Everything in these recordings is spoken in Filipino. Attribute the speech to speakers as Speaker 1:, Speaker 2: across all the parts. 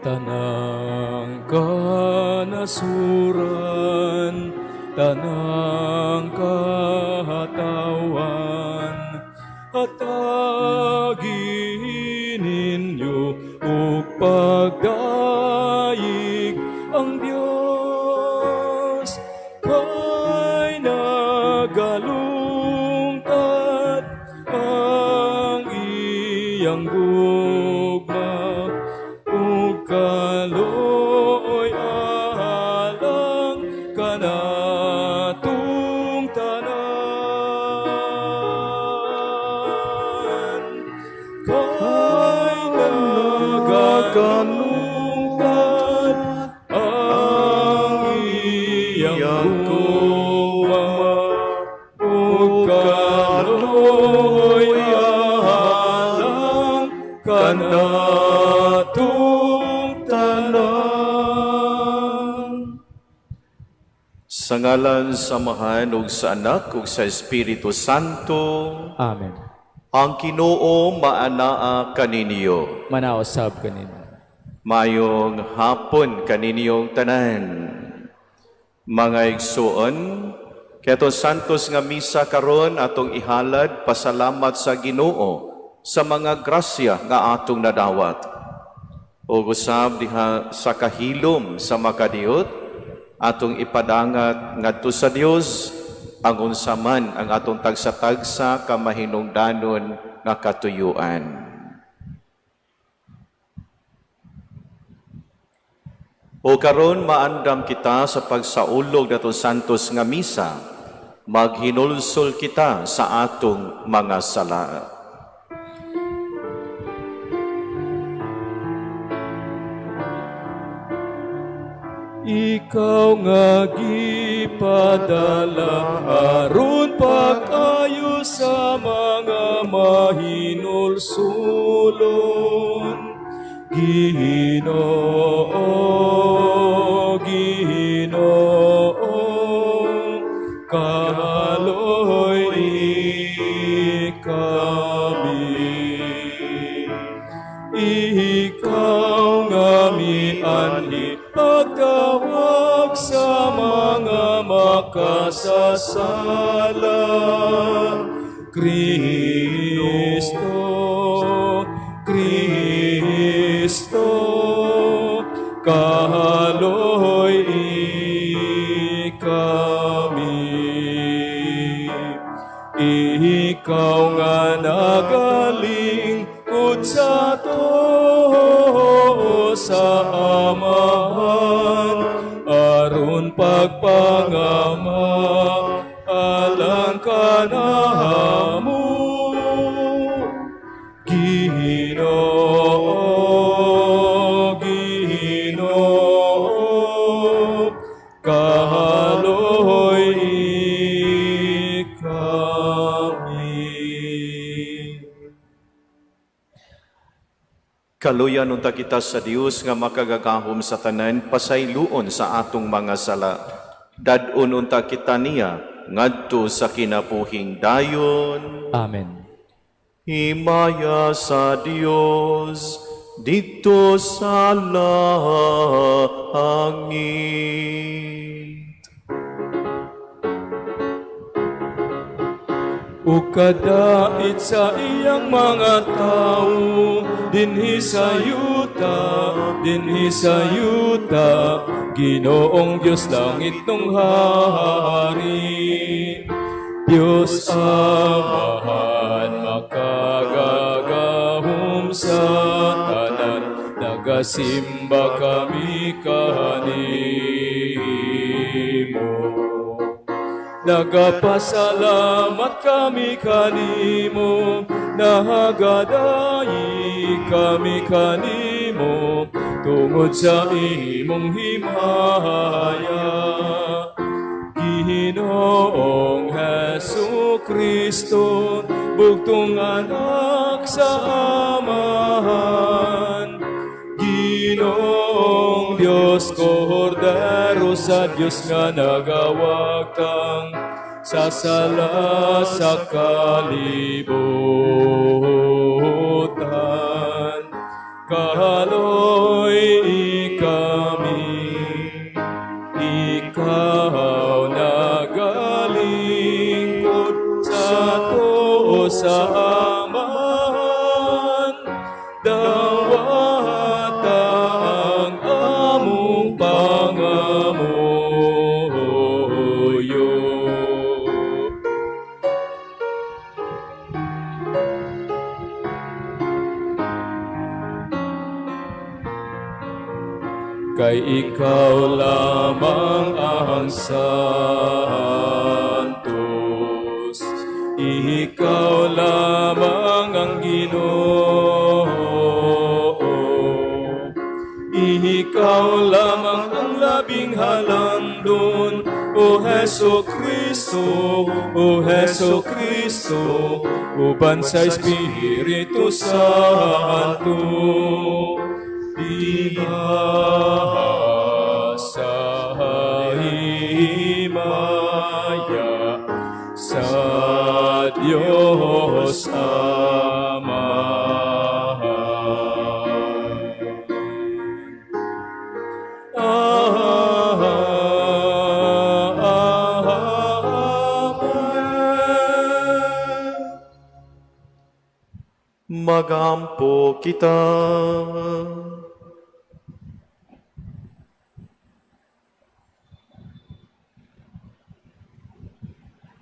Speaker 1: Tanang kanasuran, tanang kahatawan, hatagin ninyo ug pagdaig ang Dios kay nagalungkat ang iyang gugma ug kaloy alang kanatong tanan kay nagakalungkat ang iyang gugma ug kaloy alang kanatong tanan.
Speaker 2: Sa ngalan sa Amahan ug sa Anak ug sa Espiritu Santo,
Speaker 1: Amen.
Speaker 2: ang Ginoo maanaa kaninyo.
Speaker 1: Manaosab kanino.
Speaker 2: Mayong hapon kaninyong tanan. Mga igsuon, keto santos nga misa karon atong ihalad pasalamat sa Ginoo sa mga grasya nga atong nadawat. O usab diha sa kahilom sa makadiot, atong ipadangat ngadto sa Dios ang unsa man ang atong tagsa-tagsa ka mahinungdanon nga katuyuan. O karon maandam kita sa pagsaulog nato santos nga misa, maghinulsol kita sa atong mga sala.
Speaker 1: Ikaw nga gipadala aron pag-ayo sa mga mahinulsulon. Ginoo, Ginoo, kaloy kami. Ikaw nga mianhi pagtawag sa mga makasasala. Kristo, Kristo, kaloy kami. Ikaw nga nagalingkod sa too sa Amahan, aron pagpangama alang kanamo. Ginoo, Ginoo, kaloy kami.
Speaker 2: Kaluyan unta kita sa Dios nga makagagahom sa tanan pasayloon sa atong mga sala. Dadon unta kita niya ngadto sa kinabuhing dayon.
Speaker 1: Amen.
Speaker 2: Himaya sa Dios dito sa langit.
Speaker 1: Ukadait sa iyang mga tao, dinhi sa yuta, Ginoong Diyos langit nung hari. Diyos Amahan, makagagahom sa tanan, nagasimba kami kanimo. Nagapasalamat kami kanimo, nahagadayi kami kanimo, tungod sa imong himaya. Ginoong Hesu Kristo, bugtong anak sa Amahan. Ginoong Diyos, Kordero sa Diyos nga nagawag kang sasala sa kalibutan. Kaloy sa aman, dawata ang among pangamuyo. Kay ikaw lamang ang santos, ikaw lamang ang Ginoo, ikaw lamang ang labing halandon, O Heso Kristo, O Heso Kristo, uban sa Espiritu Santo. Sa himaya sa Diyos Ama.
Speaker 2: Magampo kita.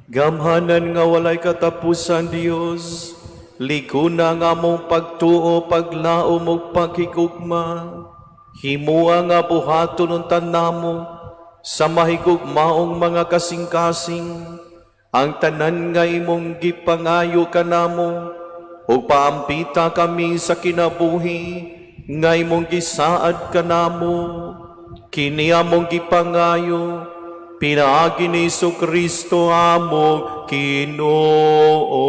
Speaker 2: Gamhanan nga walay katapusan, Dios, liguna nga mong pagtuo, paglaom ug paghigugma, himua nga buhaton untan namo sa mahigugmaong mga kasing-kasing, ang tanan nga imong gipangayo kanamo, ug paampita kami sa kinabuhi nga imong gisaad kanamo, kini among gipangayo, pinaagi ni Jesu-Kristo among Ginoo.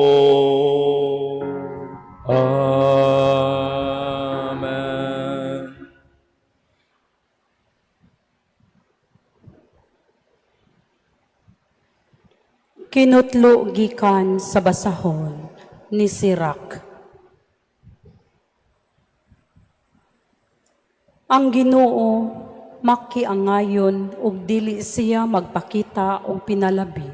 Speaker 1: Amen.
Speaker 3: Kinutlo gikan sa basahon ni Sirach. Ang Ginoo makiangayon ug dili siya magpakita og pinalabi.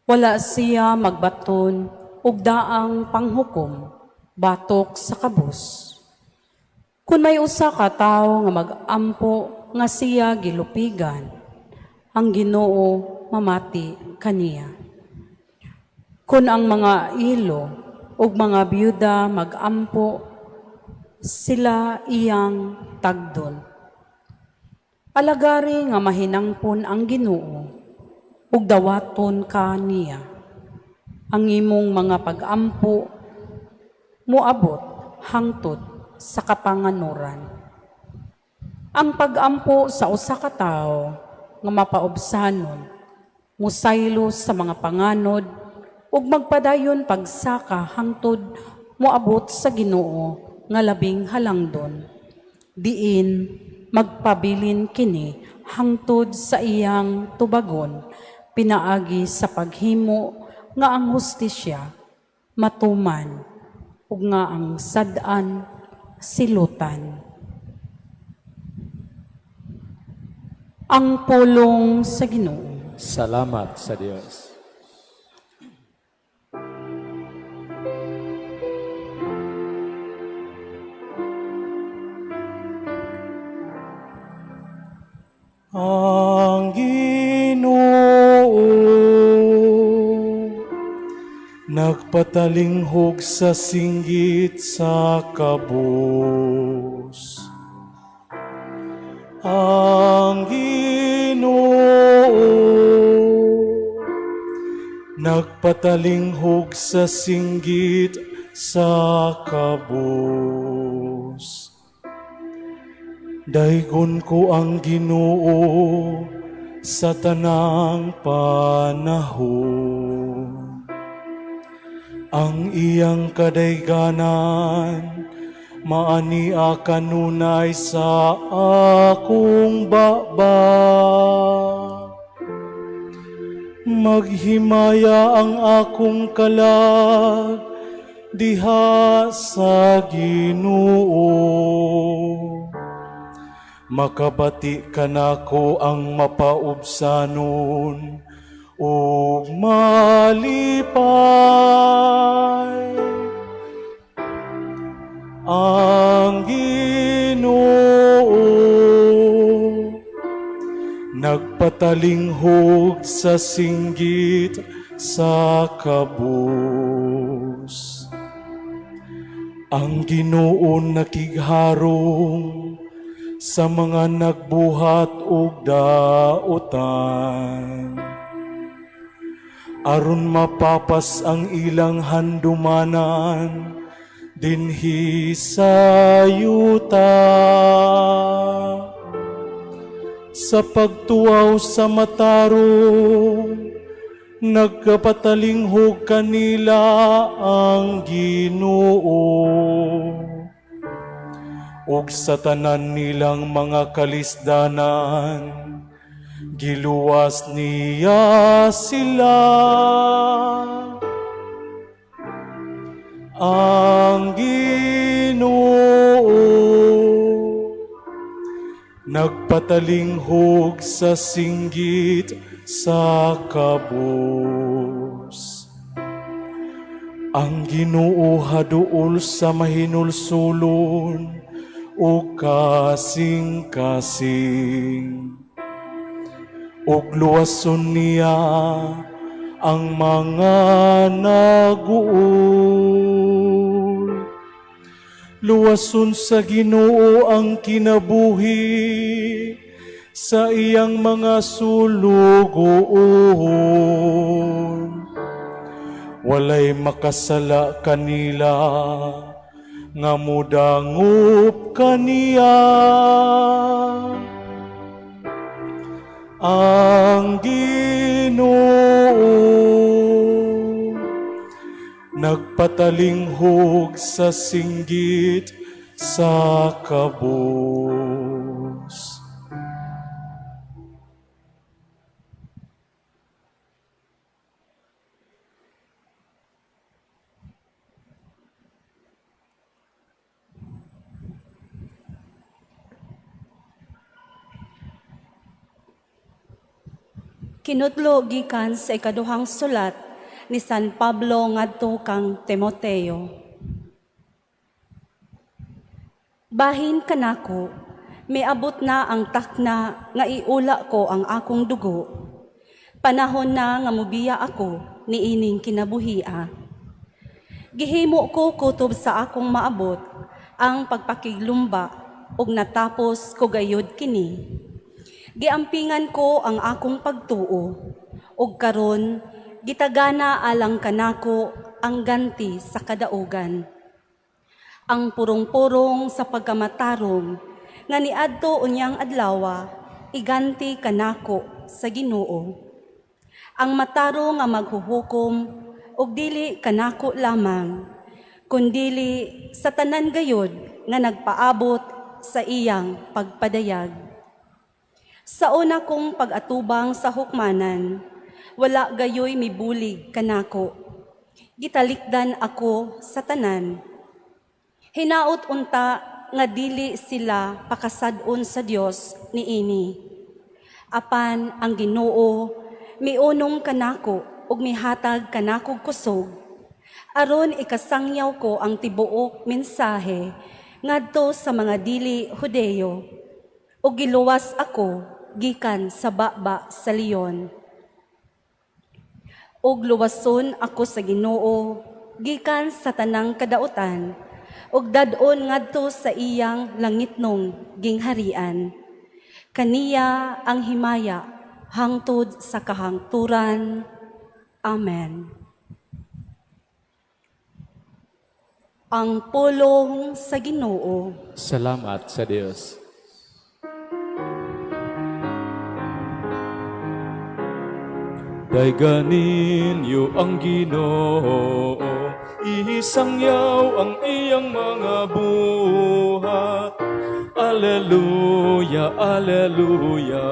Speaker 3: Wala siya magbaton og daang panghukom batok sa kabus. Kung may usa ka tawo nga magampo nga siya gilupigan, ang Ginoo mamati kaniya. Kung ang mga ilo ug mga byuda magampo, sila iyang tagdon. Alagari nga mahinangpon ang Ginoo ug dawaton ka niya. Ang imong mga pag-ampo moabot hangtod sa kapanganuran. Ang pag-ampo sa usa ka tawo nga mapaubsanon, musaylo sa mga panganod ug magpadayon pagsaka hangtod moabot sa Ginoo nga labing halangdon. Diin magpabilin kini hangtod sa iyang tubagon, pinaagi sa paghimo nga ang hustisya matuman ug nga ang sad-an silutan. Ang pulong sa Ginoo.
Speaker 1: Salamat sa Diyos.
Speaker 4: Ang Ginoo nagpatalinghog sa singgit sa kabus. Ang Ginoo nagpatalinghog sa singgit sa kabus. Daygon ko ang Ginoo sa tanang panahon. Ang iyang kadayganan maania kanunay sa akong baba. Maghimaya ang akong kalag diha sa Ginoo. Makabati kanako ang mapaubsanon o malipay. nagpatalinghog sa singgit sa kabus. Ang Ginoo nakigharong sa mga nagbuhat og daotan. Aron mapapas ang ilang handumanan dinhi sa yuta. Sa pagtuaw sa matarong, nagkapatalinghog kanila ang Ginoo. Ug sa tanan nilang mga kalisdanan, giluwas niya sila. Ang Ginoo nagpatalinghog sa singgit sa kabus. Ang Ginoo haduol sa mahinulsulon o kasing-kasing. Ug luwason niya ang mga naguol. Luwason sa Ginoo ang kinabuhi sa iyang mga sulugoon. Walay makasala kanila nga mudangup kaniya. Ang Ginoo nagpatalinghog sa singgit sa kabus.
Speaker 3: Kinutlo gikan sa ikaduhang sulat ni San Pablo ngadto kang Timoteo. Bahin kanako, miabot na ang takna nga iula ko ang akong dugo. Panahon na nga mubiya ako ni ining kinabuhia. Gihimo ko kutob sa akong maabot ang pagpakiglumba ug natapos ko gayud kini. Giampingan ko ang akong pagtuo, ug karon gitagana alang kanako ang ganti sa kadaugan. Ang purong-purong sa pagkamatarong nga niadto unyang adlawa, iganti kanako sa Ginoo. Ang matarong nga maghuhukom ug dili kanako lamang, kundili sa tanan gayud nga nagpaabot sa iyang pagpadayag. Sa una kong pag-atubang sa hukmanan, wala gayoy mibulig kanako. Gitalikdan ako sa tanan. Hinaot unta nga dili sila pakasadon sa Dios niini. Apan ang Ginoo miunong kanako ug mihatag kanako kusog. Aron ikasangyaw ko ang tibuok mensahe ngadto sa mga dili Hudeyo. Ug giluwas ako gikan sa baba sa leon. Ug luwason ako sa Ginoo gikan sa tanang kadautan, ug dadon ngadto sa iyang langitnong gingharian. Kaniya ang himaya hangtod sa kahangturan. Amen. Ang pulong sa Ginoo.
Speaker 1: Salamat sa Diyos. Dayganin niyo ang Ginoo, isangyaw ang iyang mga buhat. Alleluia, alleluia.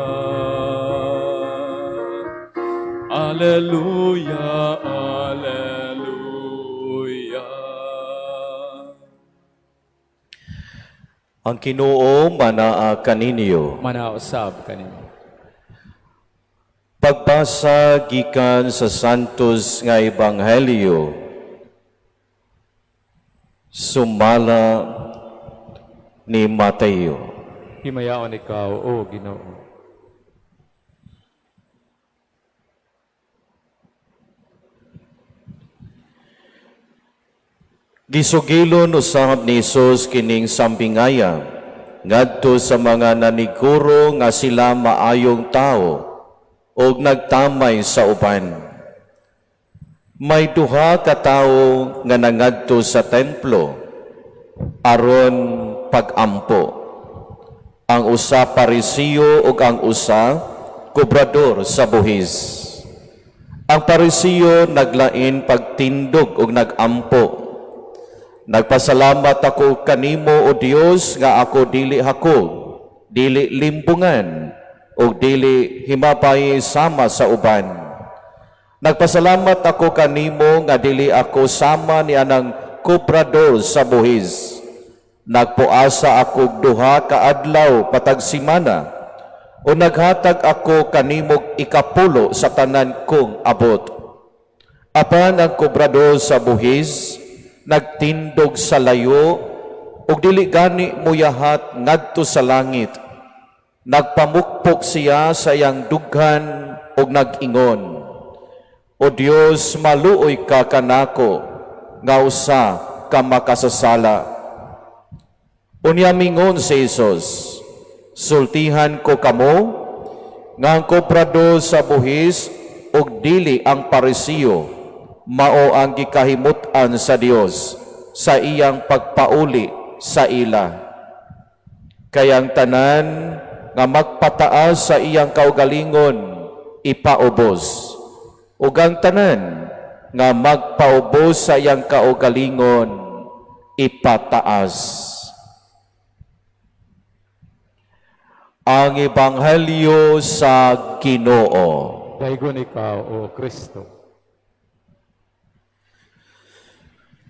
Speaker 1: Alleluia, alleluia.
Speaker 2: Ang Ginoo manaa kaninyo.
Speaker 1: Manausab kanimo.
Speaker 2: Pagbasa gikan sa Santos nga Ebanghelyo, sumala ni Mateo.
Speaker 1: Himayaon ikaw, O Ginoo.
Speaker 2: Gisugilon usab ni Jesus kining sambingaya ngadto sa mga naniguro nga sila maayong tao ug nagtamay sa uban. May duha ka tawo nga nangadto sa templo aron pagampo. Ang usa Parisiyo ug ang usa kobrador sa buhis. Ang Parisiyo naglain pagtindog ug nagampo. Nagpasalamat ako kanimo o Dios nga ako dili hakog, dili limbungan, o dili himabay sama sa uban. Nagpasalamat ako kanimo nga dili ako sama ni anang kobrador sa buhis. Nagpuasa ako duha ka adlaw patag simana, o naghatag ako kanimo ikapulo sa tanan kong abot. Apan ang kobrador sa buhis nagtindog sa layo ug dili gani muyahat ngadto sa langit. Nagpamukpok siya sa iyang dughan ug nag-ingon, O Dios, maluoy ka kanako nga usa ka makasasala. Unya mingon si Jesus, sultihan ko kamo nga ang kobrador sa buhis ug dili ang Parisiyo mao ang gikahimutan sa Dios sa iyang pagpauli sa ila. Kayang tanan nga magpataas sa iyang kaugalingon ipaubos, ug ang tanan nga magpaubos sa iyang kaugalingon ipataas. Ang Ebanghelyo sa Ginoo.
Speaker 1: Daigon ikaw, O Kristo.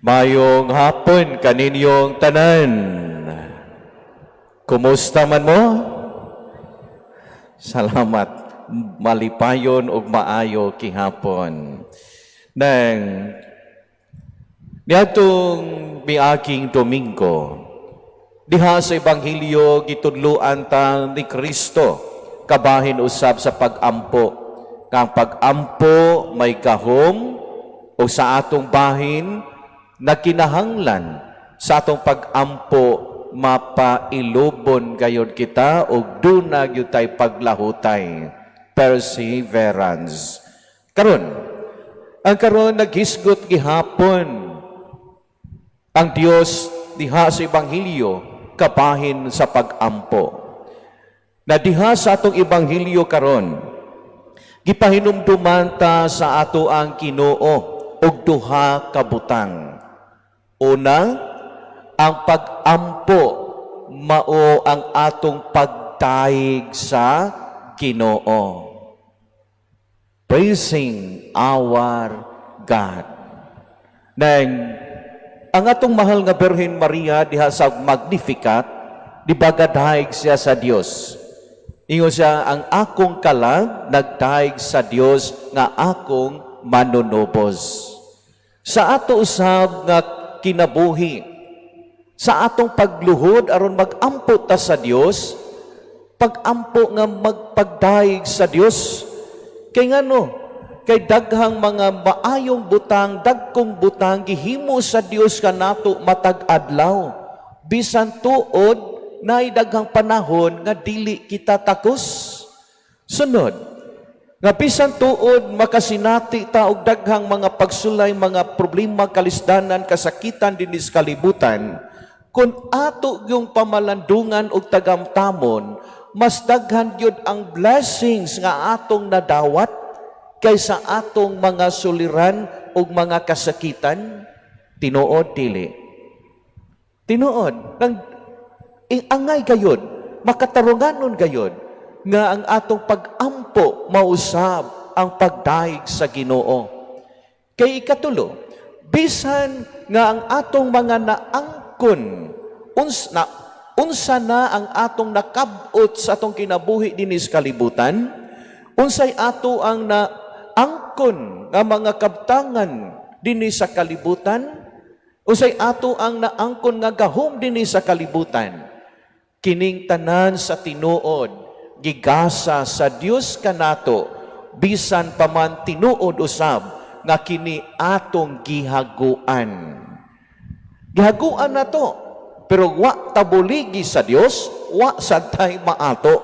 Speaker 2: Mayong hapon kaninyong tanan. Kumusta man mo? Salamat. Malipayon ug maayo kihapon. Nang niadtong miaging Domingo, diha sa Ebanghelyo gitudloan ta ni Kristo kabahin usab sa pagampo. Kang pagampo may gahom o sa atong bahin na kinahanglan sa atong pagampo mapailubon gayud kita ug duna gyud tay paglahutay, perseverance. Karon naghisgot gihapon ang Dios diha sa Ebanghelyo kabahin sa pagampo. Na diha sa atong Ebanghelyo karon gipahinumduman ta sa ato ang Ginoo og duha ka butang. Una, ang pagampo mao ang atong pagdaig sa Ginoo. Praising our God. Nang ang atong mahal nga Birhen Maria diha sa Magnificat, di ba gadaig siya sa Dios. Ingon siya, ang akong kalag nagdaig sa Dios nga akong manunubos. Sa ato usab nga kinabuhi, sa atong pagluhod aron magampo ta sa Dios, pagampo nga magpagdaig sa Dios. Kay ngano? Kay daghang mga maayong butang, dagkong butang gihimo sa Dios kanato matag adlaw. Bisan tuod naay daghang panahon nga dili kita takos. Sunod, nga bisan tuod makasinati ta og daghang mga pagsulay, mga problema, kalisdanan, kasakitan dinis kalibutan, kun ato yung pamalandungan og tagamtamon, mas daghan gyud ang blessings nga atong nadawat kaysa atong mga suliran ug mga kasakitan. Tinuod dili. Tinuod nang angay gayud, makatarunganon gayud nga ang atong pagampo mausab ang pagdaig sa Ginoo. Kay ikatulo, bisan nga ang atong mga naangkon unsa na ang atong nakabot sa atong kinabuhi dinis kalibutan, unsay ato ang naangkon nga mga kabtangan dinis sa kalibutan, unsay ato ang naangkon nga gahom dinis sa kalibutan, kining tanan sa tinuod gigasa sa Dios kanato bisan pa man tinuod usab nga kini atong gihaguan.
Speaker 5: Gihaguan na to. Pero wa tabuligi sa Dios, wa sad tay maato,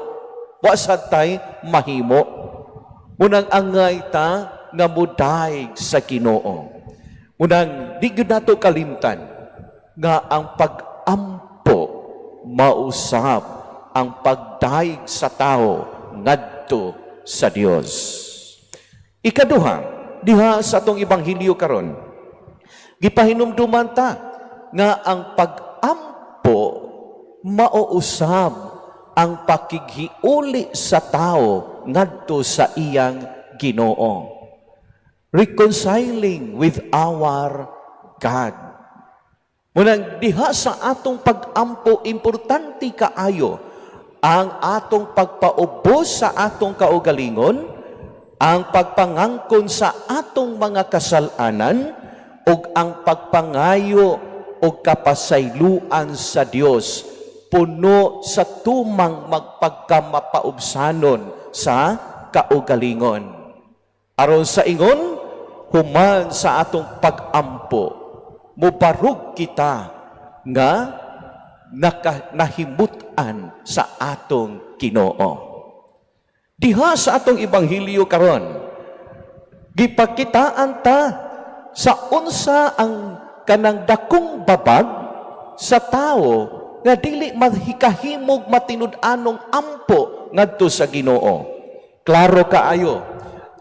Speaker 5: wa sad tay mahimo. Munang angay ta nga mudaig sa Ginoo. Munang di gyud nato kalimtan nga ang pag-ampo mausab ang pagdaig sa tao ngadto sa Dios. Ikaduha, diha sa atong ebanghelyo karon, gipahinumduman ta nga ang pag-ampo mauusab ang pakighiuli sa tao ngadto sa iyang Ginoo. Reconciling with our God. Munang diha sa atong pag-ampo, importante kaayo ang atong pagpaubos sa atong kaugalingon, ang pagpangangkon sa atong mga kasalanan, ug ang pagpangayo o kapasayloan sa Dios, puno sa tumang magpagkamapaubsanon sa kaugalingon. Aron sa ingon, human sa atong pag-ampo, mubarug kita nga nahimutan sa atong Ginoo. Diha sa atong ebanghelyo karon, gipakitaan ta sa unsa ang kanang dakong babag sa tao nga dili mahikahimog matinud-anong ampo ngadto sa Ginoo. Klaro kaayo,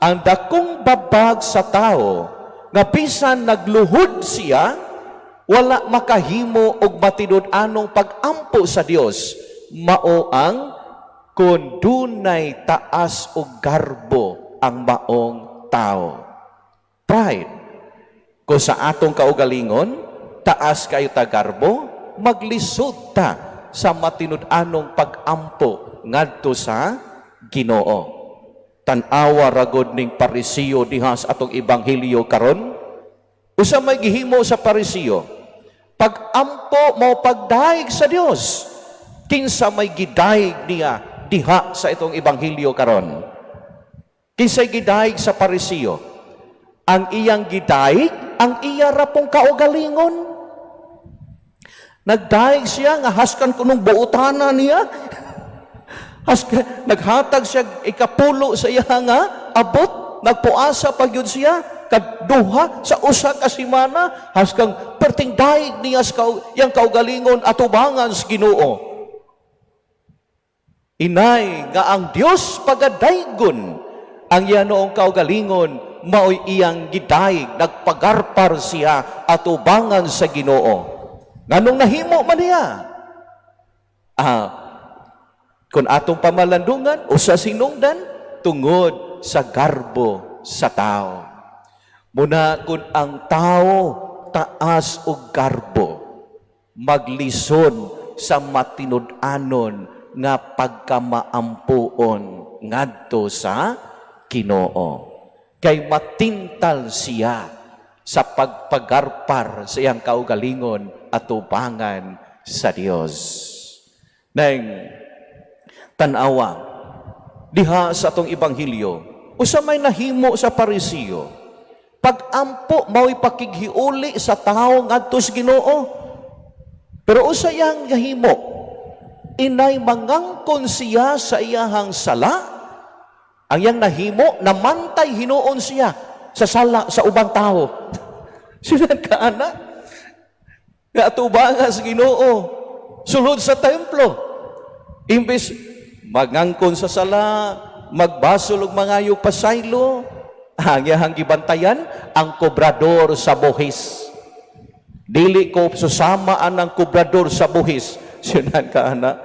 Speaker 5: ang dakong babag sa tao nga bisan nagluhod siya, wala makahimo og matinud-anong pag-ampo sa Dios, mao ang kun dunay taas og garbo ang maong tao. Pride. Kung sa atong kaugalingon, taas kayo ta garbo, maglisod ta sa matinud-anong pag-ampo ngadto sa Ginoo. Tan-awa ragod ning Parisiyo diha sa atong ebanghelyo karon. Usa may gihimo sa Parisiyo, pag-ampo mo pagdaig sa Dios. Kinsa may gidaig niya diha sa itong ebanghelyo karon? Kinsay gidaig sa Parisiyo? Ang iyang gidaig, ang iya ra pong kaugalingon. Nagdaig siya nga haskan kunong buutana niya. Naghatag siya ikapulo sa iya nga abot, nagpuasa pagyud siya kaduha sa usa ka semana haskang perting daig niya sa yang kaugalingon atubangan sa Ginoo. Inay nga ang Dios pagadaygon ang iya noong kaugalingon maoy iyang gidaig, nagpagarpar siya atubangan sa Ginoo. Nganong nahimo man niya? Kung atong pamalandungan, usa sinungdan, tungod sa garbo sa tao. Muna kung ang tao taas o garbo, maglison sa matinud-anon nga pagkamaampuon ngadto sa Ginoo. Kay matintal siya sa pagpagarpar sa iyang kaugalingon at tubangan sa Dios. Nang tanawa, diha sa atong ebanghelyo, usa may nahimo sa Parisiyo, pag-ampo mao'y pakighiuli sa tao ngadto sa Ginoo. Pero usa yang gahimo, inay mangangkon siya sa iyahang sala, ang yang nahimo, namantay hinuon siya sa sala sa ubang tao. Sila kaana, nga atubangan sa Ginoo, sulod sa templo, imbes magangkon sa sala, magbasol og mangayo pasaylo, ang iyahang gibantayan ang kobrador sa buhis. Dili ko susamaan ang kobrador sa buhis. Sinan ka ana.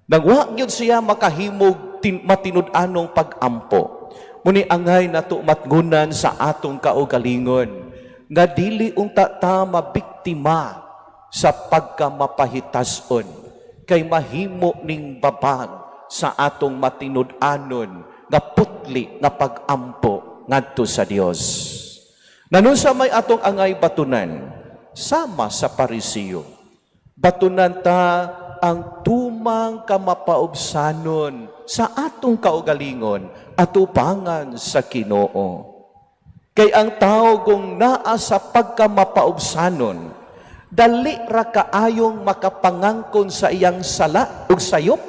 Speaker 5: Nagwa gyud siya makahimog matinud-anong pag-ampo. Muni angay nato matngunan sa atong kaugalingon nga dili unta ta mabiktima sa pagkamapahitason kay mahimo ning babag sa atong matinud-anon nga putli nga pag-ampo ngadto sa Dios. Nanunsa may atong angay batunan sama sa Parisiyo. Batunan ta ang tumang kamapaubsanon sa atong kaugalingon at upangan sa Ginoo. Kay ang tao kung naa sa pagkamapaubsanon, dali ra kaayong makapangangkon sa iyang sala ug sayop.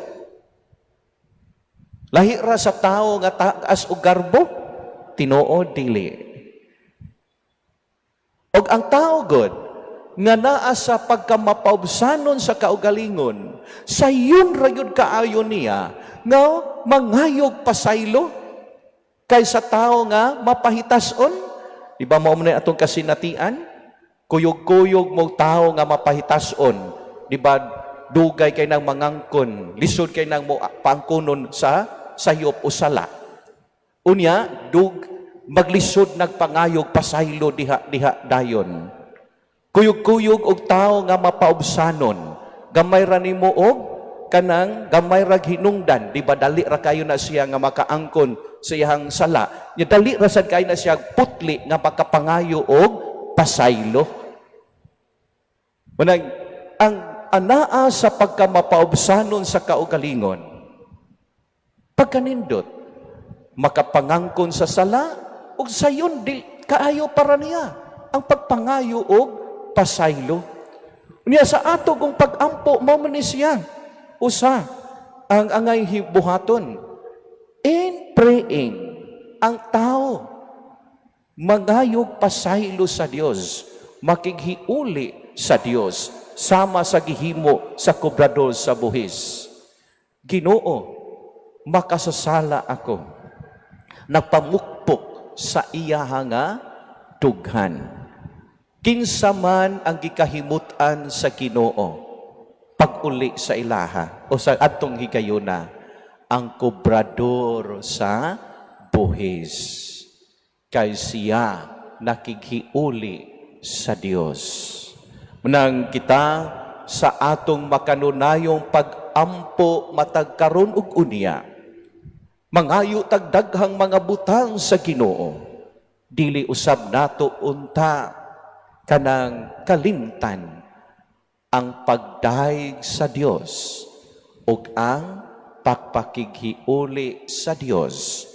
Speaker 5: Lahi ra sa tao nga taas og garbo, Tinoo dili. Og ang tao god nga naa sa pagkamapaubsanon sa kaugalingon, sayon ra gyud kaayo niya nga mangayog pasaylo kaysa tao nga mapahitason. Di ba mao man atong kasinatian? Kuyog-kuyog mo tao nga mapahitason. Di ba dugay kay nang mangangkon, lisod kay nang mo pangkunon sa sayop o sala. Unya, maglisod nagpangayog pasaylo diha dayon. Kuyog-kuyog og tao nga mapaubsanon, gamay ra nimo og kanang gamay ra hinungdan, di ba dali ra kayo na siya nga makaangkon sa iyang sala. Nya dali ra sad kayo na siya putli nga makapangayo og pasaylo. Manang ang anaa sa pagkamapaubsanon sa kaugalingon, pagkanindot makapangangkon sa sala ug sayon kaayo para niya ang pagpangayo og pasaylo. Unya sa ato kung pag-ampo mao man ni siya usa ang angay buhaton. In praying, ang tao mangayog pasaylo sa Dios, makighiuli sa Dios sama sa gihimo sa kobrador sa buhis. Ginoo, makasasala ako, nagpamukpok sa iya nga dughan. Kinsa man ang gikahimutan sa Ginoo pag-uli sa ilaha o sa atong higayuna, ang kobrador sa buhis, kay siya nakighiuli sa Dios. Menang kita sa atong makanunayong pag-ampo matagkaron ug unya, mangayo tagdaghang mga butang sa Ginoo, dili usab nato unta kanang kalimtan ang pagdaig sa Dios ug ang pagpakighiuli sa Dios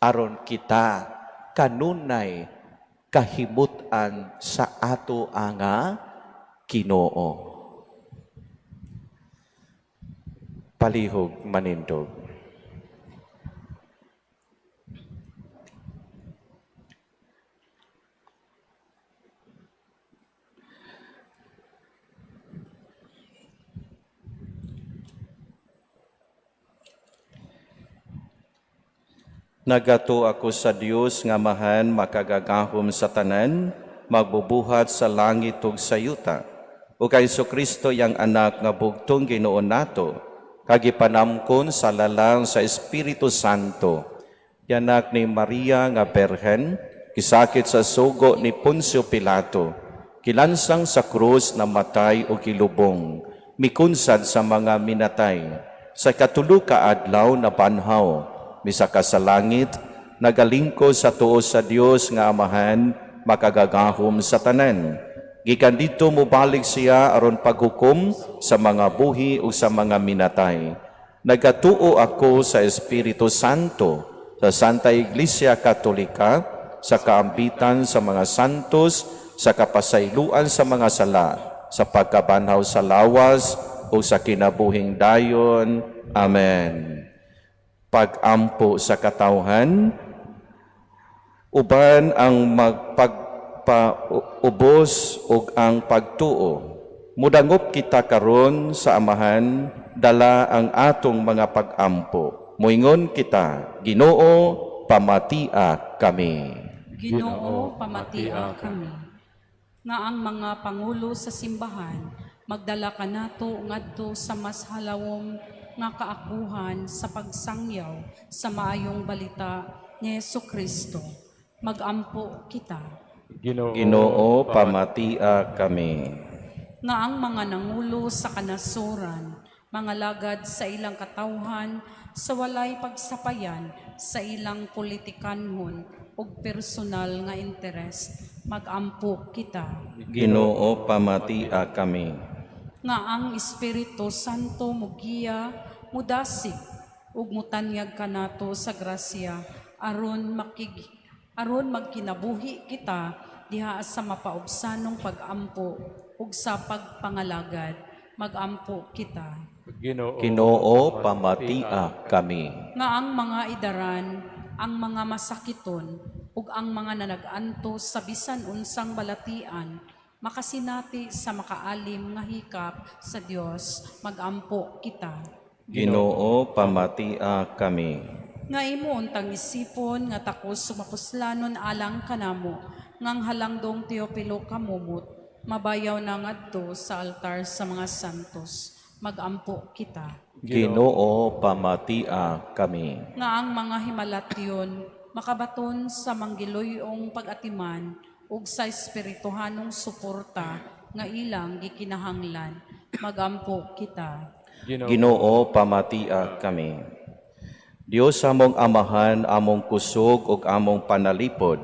Speaker 5: aron kita kanunay kahimutan sa ato nga Ginoo. Palihog manindog.
Speaker 2: Nagato ako sa Dios nga mahan makagagahom sa tanan, magbubuhat sa langit ug sa yuta. O kay Kristo yang anak nga bugtong Ginoo nato, kagipanamkon sa lalang sa Espiritu Santo, yanak ni Maria nga Berhen, kisakit sa sugo ni Poncio Pilato, kilansang sa krus na matay o kilubong, mikunsad sa mga minatay, sa katulo ka adlaw na banhaw, misaka sa langit, nagalingko sa tuo sa Dios nga Amahan, makagagahom sa tanan. Gikan dito mubalik siya aron paghukom sa mga buhi o sa mga minatay. Nagatuo ako sa Espiritu Santo, sa Santa Iglesia Katolika, sa kaambitan sa mga santos, sa kapasayloan sa mga sala, sa pagkabanhaw sa lawas o sa kinabuhing dayon. Amen. Pag-ampo sa katawhan, uban ang magpagpaubos ug ang pagtuo. Mudangop kita karon sa Amahan, dala ang atong mga pag-ampo. Moingon kita, Ginoo, pamatia kami.
Speaker 3: Ginoo, pamatia kami. Nga ang mga pangulo sa simbahan, magdala ka nato ngadto sa mas halawong nga kaakuhan sa pagsangyaw sa maayong balita ni Jesucristo. Magampo kita.
Speaker 2: Ginoo, pamatia kami.
Speaker 3: Nga ang mga nangulo sa kanasuran, mga lagad sa ilang katawhan, sa walay pagsapayan, sa ilang politikanhon, ug personal nga interes, magampo kita.
Speaker 2: Ginoo, pamatia kami.
Speaker 3: Nga ang Espiritu Santo mugiya, mudasig, ug mutanyag kanato sa grasya, aron magkinabuhi kita
Speaker 6: diha sa mapaubsanong pag-ampo ug sa pagpangalagad, magampo kita.
Speaker 5: Ginoo, pamatia kami.
Speaker 6: Nga ang mga idaran, ang mga masakiton, ug ang mga nanag-anto sa bisan unsang balatian, makasinati sa makaalim nga hikap sa Dios, magampo kita.
Speaker 5: Ginoo, pamatia kami.
Speaker 6: Nga imo untang isipon nga takos sumapuslanon alang kanamo, ngang halangdong Teopilo kamumot, mabayaw na ngadto sa altar sa mga santos, magampo kita.
Speaker 5: Ginoo, pamatia kami.
Speaker 6: Nga ang mga himalatyon makabaton sa manggiloyong pag-atiman ug sa espirituhanong suporta nga ilang gikinahanglan, magampo kita.
Speaker 5: Ginoo, pamatia kami. Dios among amahan, among kusog ug among panalipod,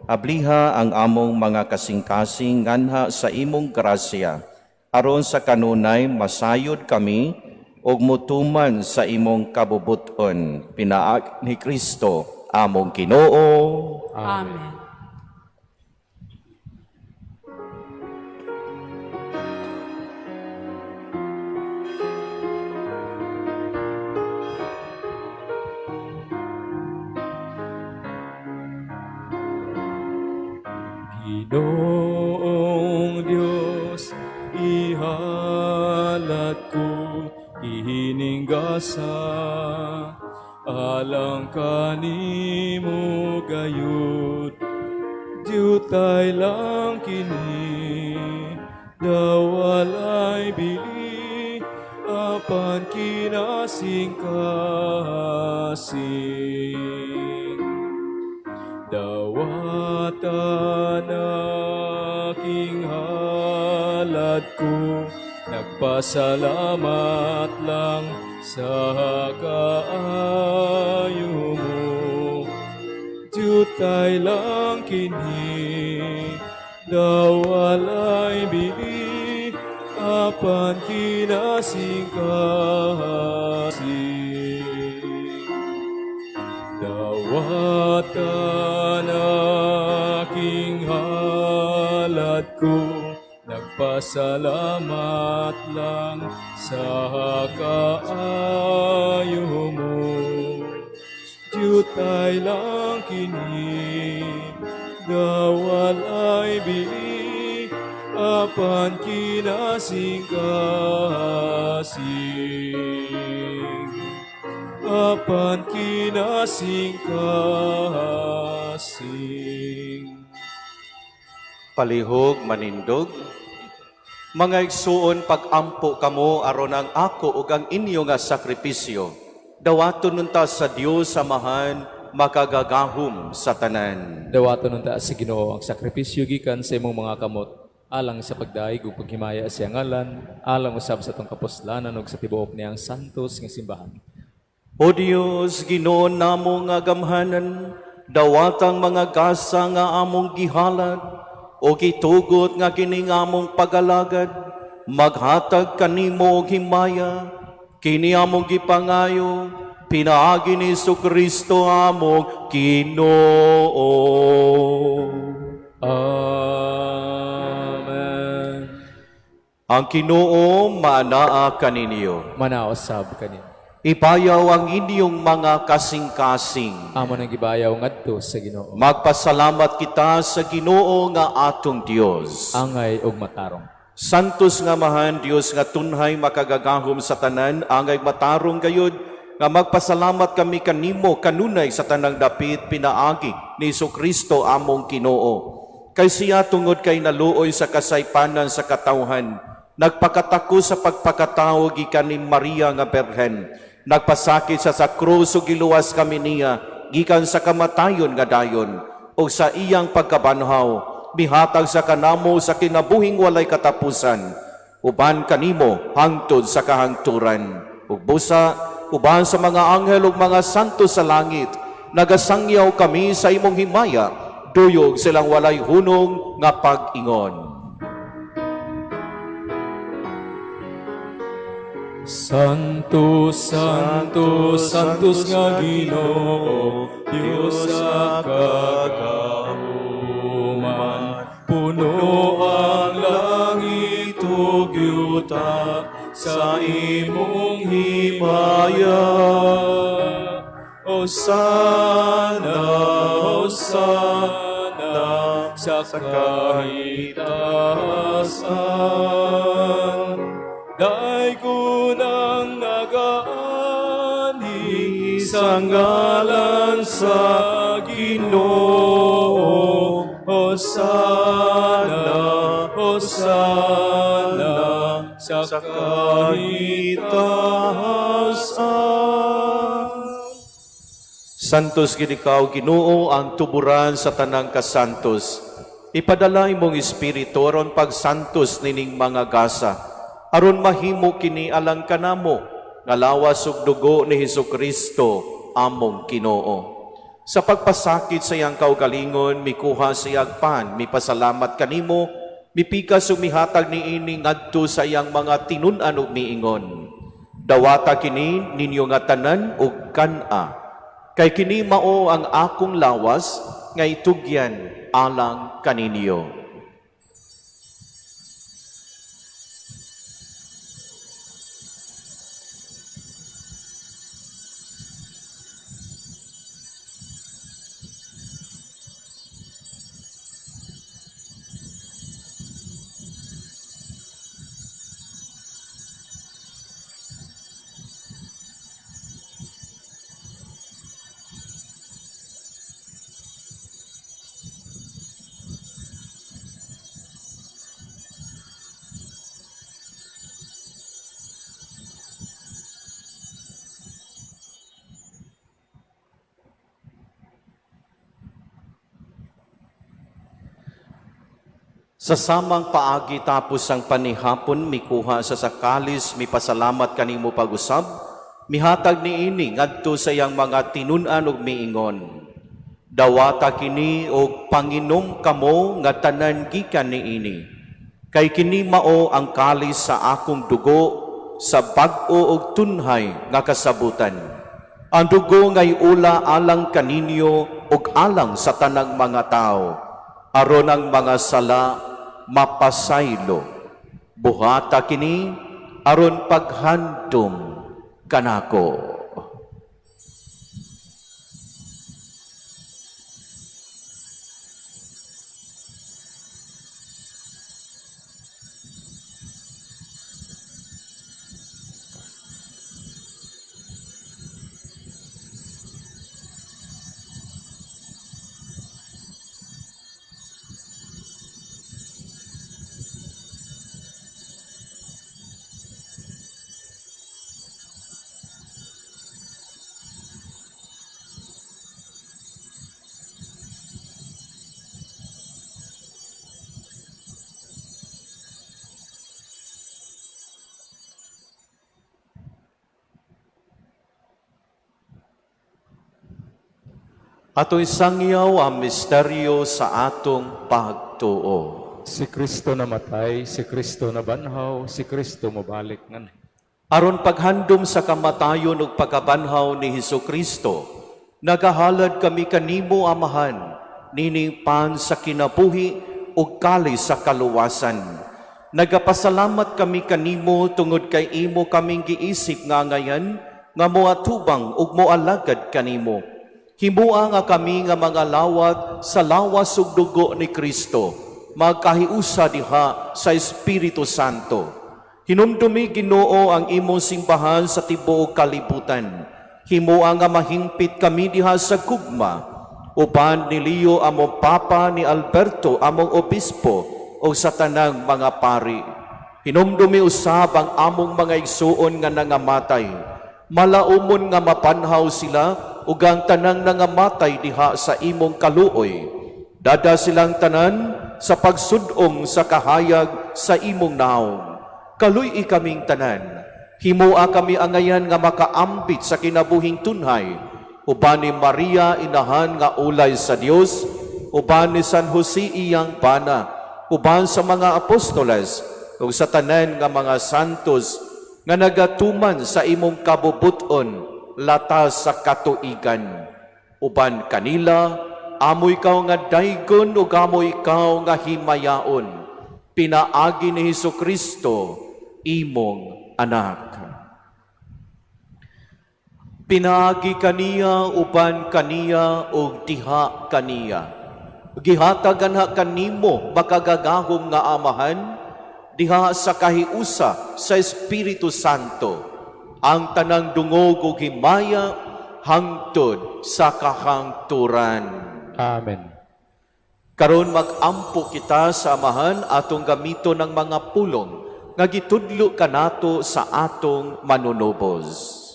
Speaker 5: abliha ang among mga kasing-kasing nganha sa imong grasya, aron sa kanunay masayod kami ug mutuman sa imong kabubuton. Pinaag ni Kristo among Ginoo.
Speaker 6: Amen.
Speaker 4: Ginoong Diyos, ihalat ko, ihiningasa, alang kanimo gayud. Diyutay lang kini, dawalay bili, apan kinasing-kasing. Dawatan aking halad ko, nagpasalamat lang sa kaayo mo. Diyutay lang kini, dawalay bili, apan kinasing-kasing. Dawatan aking halad ko, nagpasalamat lang sa kaayo mo. Diyutay lang kini, dawalay bili, apan kinasing-kasing. Apan kinasing-kasing.
Speaker 2: Palihog manindog, mga igsuon pag-ampo kamo aron ang ako ug ang inyo nga sakripisyo. Dawaton nunta sa Dios Amahan, makagagahom sa tanan.
Speaker 1: Dawaton nun taas sa Ginoo ang sakripisyo gikan sa imong mga kamot, alang sa pagdaig ug paghimaya sa ngalan, alang usab sa tong kapuslanan ug sa tibuok niyang santos nga simbahan.
Speaker 2: O Dios, Ginoo namo nga gamhanan, dawatang mga gasa nga among gihalad, o gitugot nga kining among pagalagad, maghatag kanimo og himaya, kini among gipangayo, pinaagi ni Kristo among Ginoo.
Speaker 1: Amen.
Speaker 2: Ang Ginoo manaa kaninyo.
Speaker 1: Manaosab kanin.
Speaker 2: Ipayaw ang inyong mga kasing-kasing.
Speaker 1: Amo nang gibayaw ngadto sa Ginoo.
Speaker 2: Magpasalamat kita sa Ginoo nga atong Dios.
Speaker 1: Angay ug matarong.
Speaker 2: Santos nga mahan Dios nga tunhay makagagahom sa tanan, angay matarong gayud, nga magpasalamat kami kanimo kanunay sa tanang dapit pinaagi ni Kristo among Ginoo. Kay siya tungod kay naluoy sa kasaypanan sa katawhan, nagpakatako sa pagpakatao gikan ni Maria nga Berhen, nagpasakit sa krus ug giluwas kami niya gikan sa kamatayon nga dayon, ug sa iyang pagkabanhaw bihatag sa kanamo sa kinabuhing walay katapusan, uban kanimo hangtod sa kahangturan, ug busa uban sa mga anghel ug mga santo sa langit, nagasangyaw kami sa imong himaya, duyog silang walay hunong nga pag-ingon.
Speaker 4: Santo, Santo, Santos nga Ginoo, Dios sa kagahuman, Puno ang langit ug yuta sa imong himaya. Hosana, Hosana sa kahitasan. Daigo nang nagaani sa ngalan sa Ginoo. Hosana, Hosana sa kahitasan.
Speaker 2: Santos gid ikaw, Ginoo, ang tuburan sa tanang kasantos. Ipadala imong espiritu aron pagsantos nining mga gasa, aron mahimo kini alang kanamo, nga lawas ug dugo ni Hesukristo among Ginoo. Sa pagpasakit sa iyang kaugalingon, mikuha sa iyang pan, mipasalamat kanimo, mipikas ug mihatag niini ngadto sa iyang mga tinun-an ug miingon. Dawata kini ninyo nga tanan ug kan-a. Kay kini mao ang akong lawas nga itugyan alang kaninyo. Sa samang paagi tapos ang panihapon, mikuha sa sakalis, mipasalamat kanimo pag-usab, mihatag niini ngadto sa iyang mga tinun-an ug miingon. Dawata kini og panginom kamo nga tanan gikan niini. Kay kini mao ang kalis sa akong dugo sa bag-o ug tunhay nga kasabutan. Ang dugo ngay ula alang kaninyo ug alang sa tanang mga tao, aron ang mga sala mapasaylo. Buhata kini aron paghandom kanako. Ato'y sangyaw ang misteryo sa atong pagtuo.
Speaker 4: Si Kristo namatay, si Kristo nabanhaw, si Kristo mabalik ngan.
Speaker 2: Aron paghandom sa kamatayon ug pagkabanhaw ni Hesukristo, nagahalad kami kanimo, Amahan, nining pan sa kinabuhi ug kalis sa kaluwasan. Nagapasalamat kami kanimo tungod kay imo kaming giisip nga ngayan nga moatubang ug moalagad kanimo. Himua nga kami nga mga lawat sa lawas ug dugo ni Kristo, magkahiusa diha sa Espiritu Santo. Hinumdumi, Ginoo, ang imong simbahan sa tibuok kalibutan. Himua nga mahimpit kami diha sa gugma, uban ni Leo among Papa, ni Alberto among Obispo, o sa tanang mga pari. Hinumdumi usab ang among mga igsuon nga nangamatay. Malaumon nga mapanhaw sila ug ang tanang nangamatay diha sa imong kaluoy. Dada silang tanan sa pagsudong sa kahayag sa imong naong. Kaluy kaming tanan. Himua kami angayan nga makaambit sa kinabuhing tunhay. Uban ni Maria, inahan nga ulay sa Dios, uban ni San Jose iyang bana, uban sa mga apostoles, ug sa tanan nga mga santos nga nagatuman sa imong kabubuton latas sa katuigan. Uban kanila,
Speaker 5: amo ikaw nga daygon ug amo ikaw nga himayaon. Pinaagi ni Hesukristo, imong anak. Pinaagi kaniya uban kaniya ug diha kaniya. Gihatagan ha kanimo makagagahom nga amahan diha sa kahiusa sa Espiritu Santo ang tanang dungog ug himaya hangtod sa kahangturan.
Speaker 4: Amen.
Speaker 5: Karon mag-ampo kita sa amahan atong gamito ng mga pulong nga gitudlo kanato sa atong manunubos.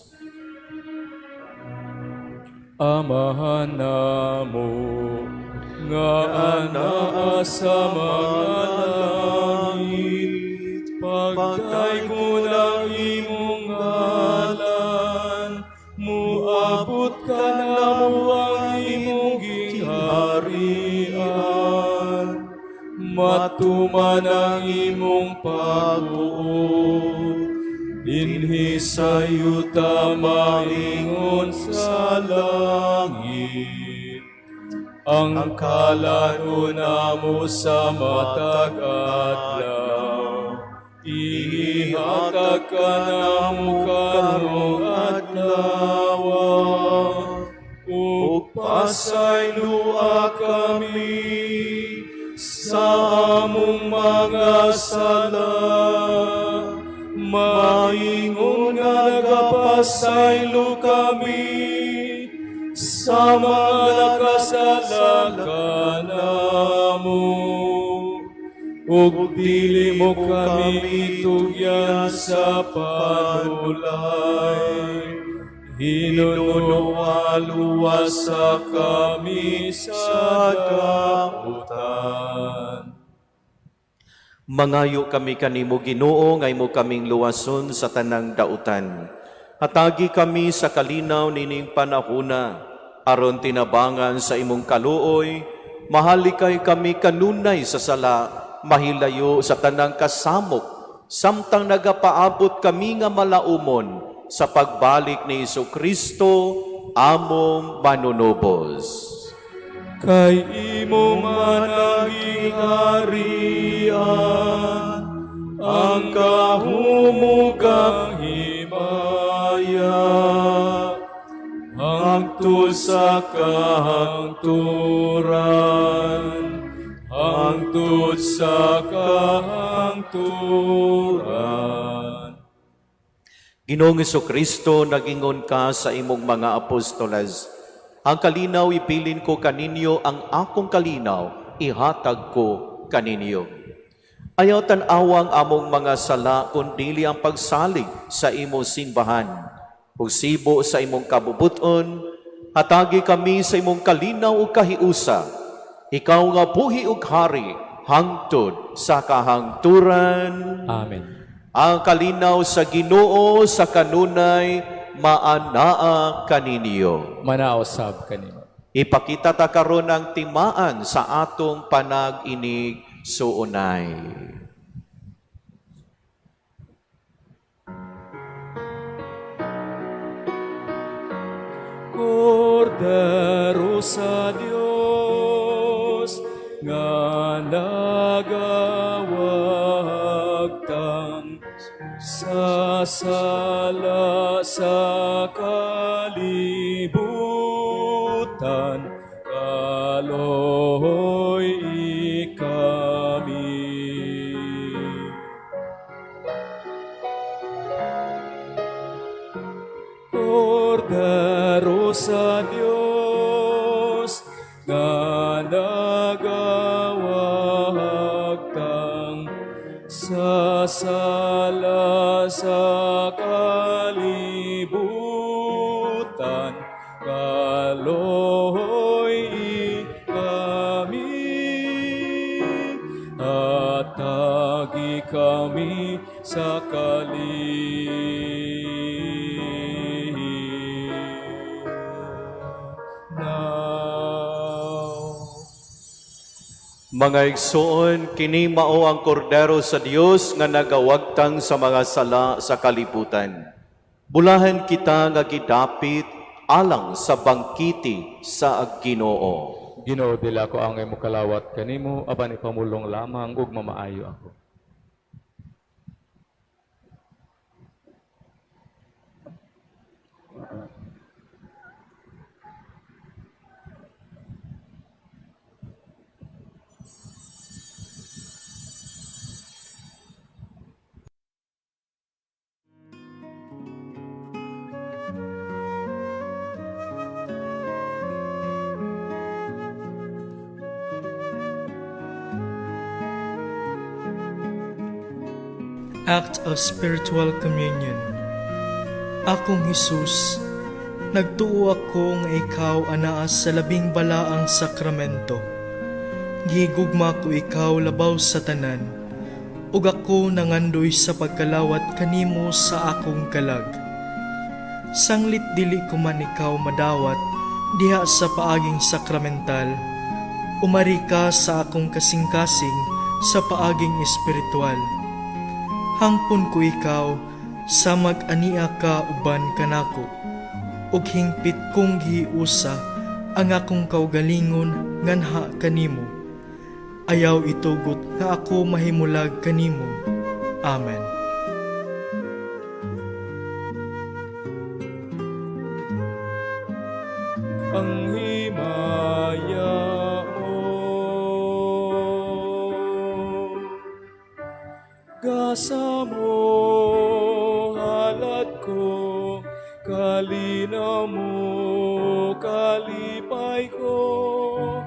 Speaker 1: Amahan namo nga anaa sa mga langit, pagdaygon ang imong ngalan, muabot ka namo ang imong gingharian, matuman ang imong pagtuo. Dinhi sa yuta maingon sa langit, ang kalano namo sa matag adlaw, ihatag ka namo karong adlaw, ug pasaylua kami sa among mga sala. Maingon nga nagapasaylo kami sa mga kasalanan namo, ug dili mo kami tugyan sa panulay, hinunuwa-luwasa kami sa dautan.
Speaker 5: Mangayo kami kanimo Ginoo nga imo kaming luwason sa tanang dautan. Hatagi kami sa kalinaw nining panahuna aron tinabangan sa imong kaluoy. Mahalikay kami kanunay sa sala, mahilayo sa tanang kasamok, samtang nagapaabot kami nga malaumon sa pagbalik ni Hesukristo, among manunubos.
Speaker 1: Kay imo managing harian, ang kahumugang himaya, hangtod sa kahangturan, hangtod sa kahangturan.
Speaker 5: Ginoong Hesukristo, nagingon ka sa imong mga apostolas, ang kalinaw ipilin ko kaninyo, ang akong kalinaw ihatag ko kaninyo. Ayaw tan-awang among mga sala, kundili ang pagsalig sa imong simbahan. Ug sibo sa imong kabubuton, hatagi kami sa imong kalinaw ug kahiusa. Ikaw nga buhi ug hari, hangtod sa kahangturan.
Speaker 1: Amen.
Speaker 5: Ang kalinaw sa Ginoo sa kanunay maanaa kaninyo.
Speaker 1: Manaosab kanimo.
Speaker 5: Ipakita ta karon ang timaan sa atong panag-inig suunay.
Speaker 1: Kordero sa Dios nga nagawagtang sa sala sa kalibutan, kaloy kami. Kordero sa Dios nga nagawagtang sa sala sa kalibutan, kaloy kami, at tagi kami sa
Speaker 5: Mga igsoon, kini mao ang kordero sa Dios nga nagawagtang sa mga sala sa kalibutan. Bulahan kita nga gidapit alang sa bangkiti sa Ginoo.
Speaker 4: Ginoo dila ko angay mo kalawat kanimo aban ipamulong lamang ug mamaayo ako.
Speaker 7: Act of Spiritual Communion. Akong Hesus, nagtuo ako nga ikaw anaas sa labing balaang sakramento. Gigugma ko ikaw labaw sa tanan, ug ako nangandoy sa pagkalawat kanimo sa akong kalag. Sanglit dili ko man ikaw madawat diha sa paaging sakramental, umari ka sa akong kasing-kasing sa paaging espiritual. Hangpon ko ikaw sa mag-ania ka uban kanako, ug hingpit kong giusa ang akong kaugalingon nganha kanimo. Ayaw itugot nga ako mahimulag kanimo. Amen.
Speaker 1: Ang himaya mo gasa mo halat ko, kalinaw mo kalipay ko,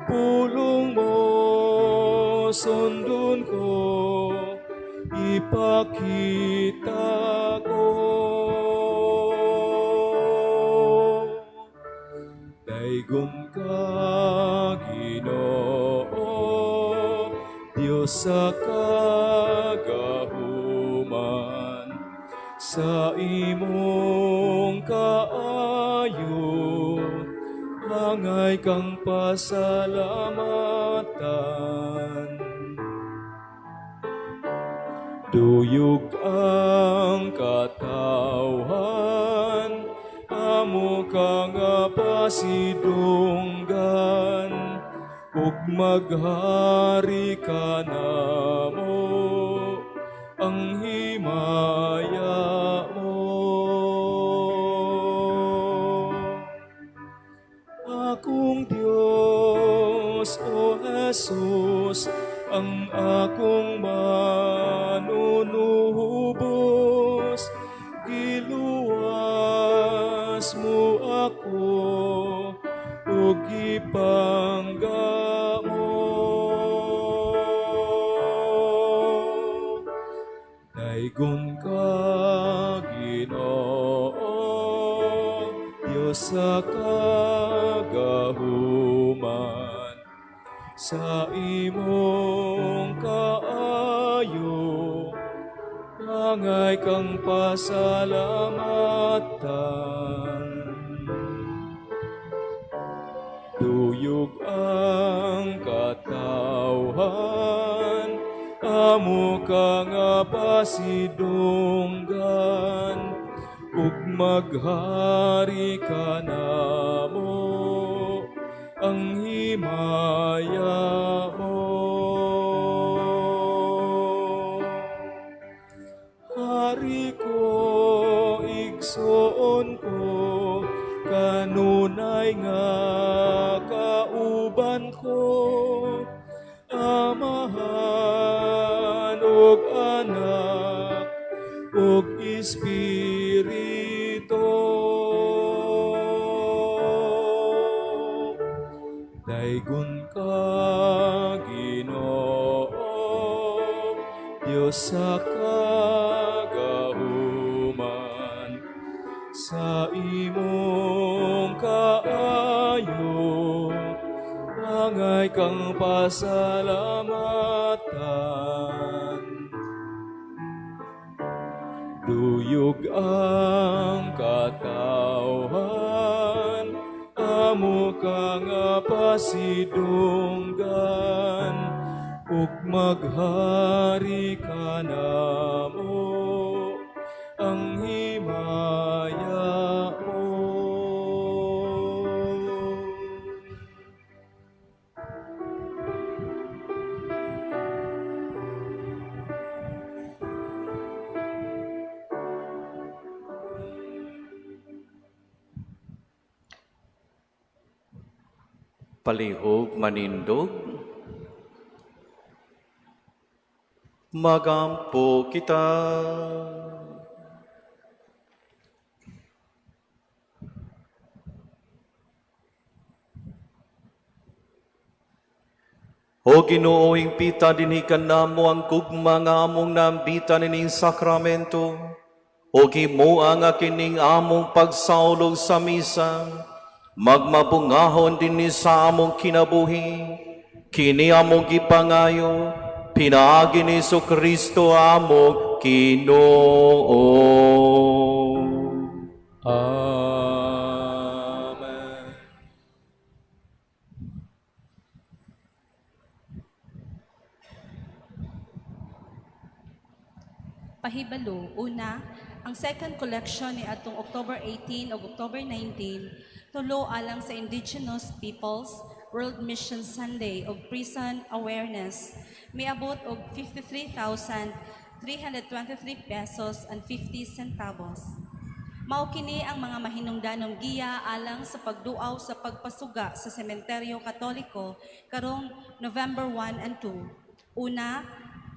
Speaker 1: pulong mo sundon ko, ipakita ko. Daigom ka, Ginoo, Diyos sa kagahuman, sa imong kaayo, hangay kang pasalamatan. Duyog ang katawhan, amo ka nga pasidunggan, ug maghari ka namo, ang himaya mo. Akong Diyos, O Jesus, ang akong manunuhubos, giluwas mo ako, ug ipangga mo. Daigon ka, Ginoo, Diyos sa kagahuman, sa imong kaayo, hangay kang pasalamatan. Tuyog ang katawhan, amo ka nga pasidunggan, ug maghari ka namo, ang himaya mo. Hari ko, igsoon ko, kanunay nga kauban ko, amahan ug anak ug espiritu. Daigon ka, Ginoo, Diyos sa kagahuman, sa imong kaayo, hangay kang pasalamatan. Duyog ang katawhan, amo ka nga pasidunggan, ug maghari ka namo, ang himaya mo.
Speaker 2: palihog manindog. Magampo kita. O Ginooing pita dinikan namo ang gugma nga among nambita nining sakramento. O gimua nga kining among pagsaulog sa misa. Magmabungahon din ni sa among kinabuhi. Kini among gipangayo. Pinaagi ni Kristo among Ginoo.
Speaker 1: Amen.
Speaker 3: Pahibalo, una, ang second collection ni atong October 18 o October 19 tulo alang sa Indigenous Peoples World Mission Sunday o Prison Awareness. Miabot og 53,323 pesos and 50 centavos. Mao kini ang mga mahinungdanong giya alang sa pagduaw sa pagpasuga sa Sementeryo Katoliko karong November 1 and 2. Una,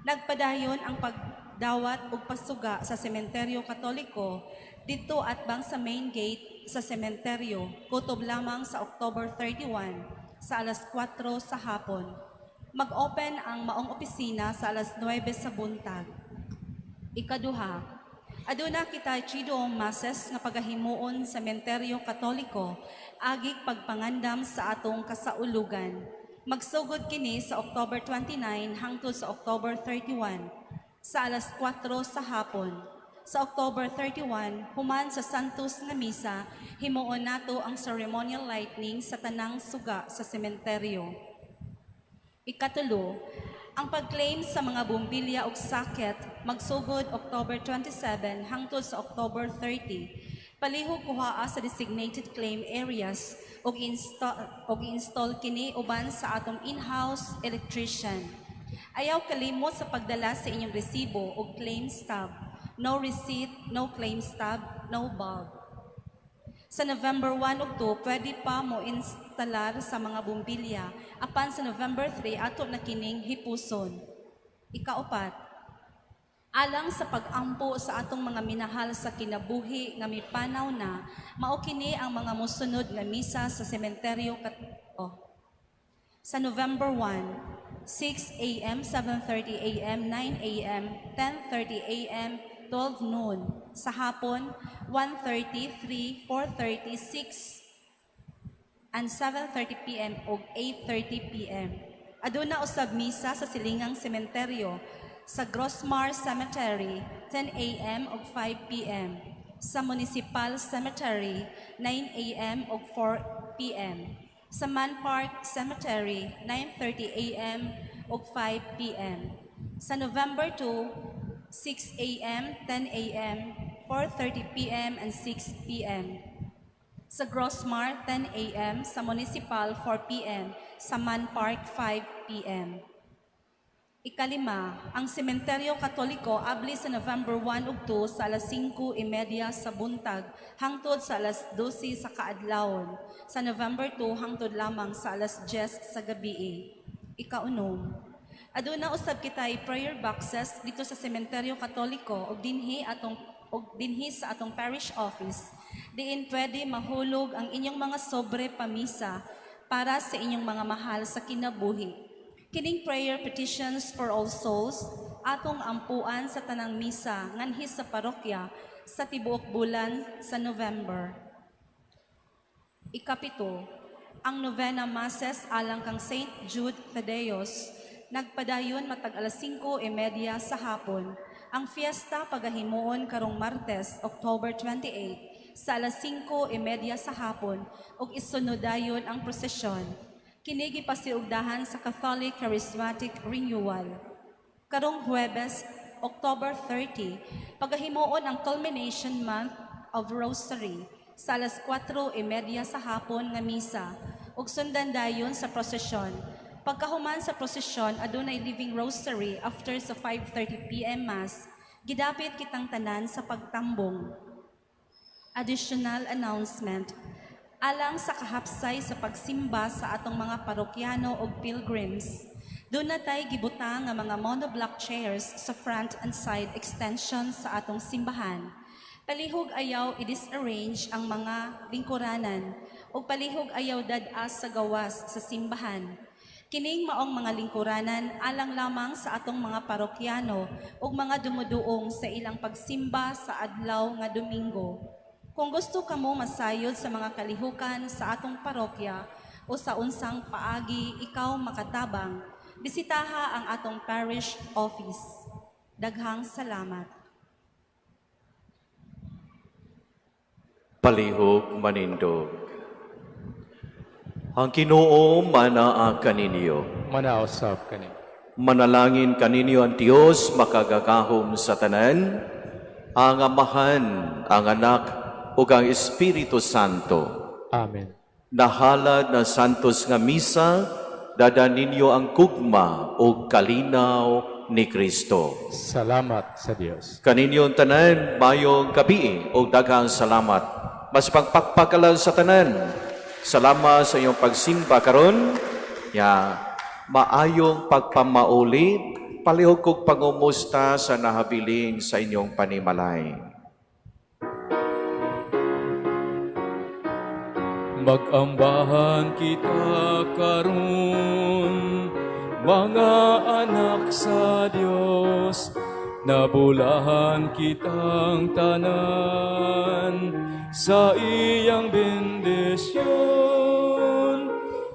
Speaker 3: nagpadayon ang pagdawat ug pasuga sa Sementeryo Katoliko dito atbang sa main gate sa sementeryo kutob lamang sa October 31 sa alas 4 sa hapon. Mag-open ang maong opisina sa alas 9 sa buntag. Ikaduha, aduna kita triduong masses nga pagahimuon sa Sementeryo Katoliko agig pagpangandam sa atong kasaulugan. Magsugod kini sa October 29 hangtod sa October 31 sa alas 4 sa hapon. Sa October 31, human sa Santos nga Misa, himuon nato ang ceremonial lighting sa tanang suga sa sementeryo. Ikatulo, ang pag-claim sa mga bumbilya ug sakit magsugod October 27 hangtod sa October 30. Palihog kuhaa sa designated claim areas ug install kini uban sa atong in-house electrician. Ayaw kalimot sa pagdala sa inyong resibo ug claim stub. No receipt, no claim stub, no bulb. Sa November 1 ug 2, pwede pa mo instalar sa mga bumbilya. Apan sa November 3, ato na kining hipuson. Ikaapat, alang sa pag-ampo sa atong mga minahal sa kinabuhi nga mipanaw na, mao kini ang mga mosunod nga misa sa sementeryo Katoliko. Sa November 1, 6 a.m., 7:30 a.m., 9 a.m., 10:30 a.m., 12 noon. Sa hapon, 1:30, 3, 4:30, 6, and 7:30 p.m. o 8:30 p.m. Aduna usab misa sa silingang sementeryo sa Grossmar Cemetery, 10 a.m. o 5 p.m. Sa Municipal Cemetery, 9 a.m. o 4 p.m. Sa Man Park Cemetery, 9:30 a.m. o 5 p.m. Sa November 2, 6 a.m., 10 a.m., 4:30 p.m., and 6 p.m. Sa Grossmar, 10 a.m., sa Municipal, 4 p.m., sa Man Park, 5 p.m. Ikalima, ang Sementeryo Katoliko abli sa November 1 ug 2 sa alas 5:30 sa buntag hangtod sa alas 12 sa kaadlawon. Sa November 2 hangtod lamang sa alas 10 sa gabi. Ikaunom, aduna usab kitay prayer boxes dito sa Sementeryo Katoliko ug dinhi sa atong parish office. Diin pwede mahulog ang inyong mga sobre pamisa para sa inyong mga mahal sa kinabuhi. Kining prayer petitions for all souls atong ampuan sa tanang misa nganhi sa parokya sa tibuok bulan sa November. Ikapito, ang novena masses alang kang Saint Jude Thaddeus nagpadayon matag alas 5:30 sa hapon. Ang fiesta pagahimuon karong Martes, October 28, sa alas 5:30 sa hapon ug isunodayon ang prosesyon. Kini gipasiugdahan sa Catholic Charismatic Renewal. Karong Huwebes, October 30, pagahimuon ang culmination month of Rosary sa alas 4:30 sa hapon nga misa ug sundan dayon sa prosesyon. Pagkahuman sa prosesyon, adunay living rosary after sa 5:30 p.m. Mass, gidapit kitang tanan sa pagtambong. Additional announcement. alang sa kahapsay sa pagsimba sa atong mga parokyano o pilgrims. Doon natay gibutang nga mga monoblock chairs sa front and side extension sa atong simbahan. Palihog ayaw i-disarrange ang mga lingkuranan o palihog ayaw dadas sa gawas sa simbahan. Kining maong mga lingkuranan alang lamang sa atong mga parokyano ug mga dumuduong sa ilang pagsimba sa adlaw nga Domingo. Kung gusto kamo masayod sa mga kalihukan sa atong parokya o sa unsang paagi ikaw makatabang, bisitaha ang atong parish office. Daghang salamat.
Speaker 2: Palihog manindog. Ang Ginoo manaa kaninyo.
Speaker 4: Manausap kani.
Speaker 2: Manalangin kaninyo ang Dios makagagahom sa tanan, ang Amahan, ang Anak, ug ang Espiritu Santo.
Speaker 4: Amen.
Speaker 2: Nahalad na santos nga misa, dada ninyo ang kugma o kalinaw ni Kristo.
Speaker 4: Salamat sa Dios.
Speaker 2: Kaninyong tanan, mayong gabi o daghang salamat. Mas pagpakpakalan sa tanan. Salamat sa iyong pagsimba karon. Ya, maayong pagpamauli, palihog kog pangumusta sa nahabiling sa inyong panimalay.
Speaker 1: Mag-ambahan kita karon, mga anak sa Dios, nabulahan kitang tanan sa iyang bendisyon.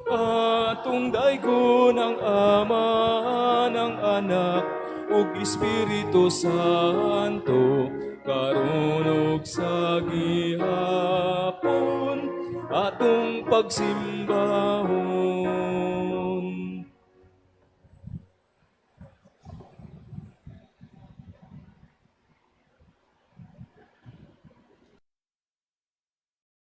Speaker 1: Atong daygon ang Ama, ng Anak, ug Espiritu Santo, karon ug sa gihapon, atong pagsimbahon.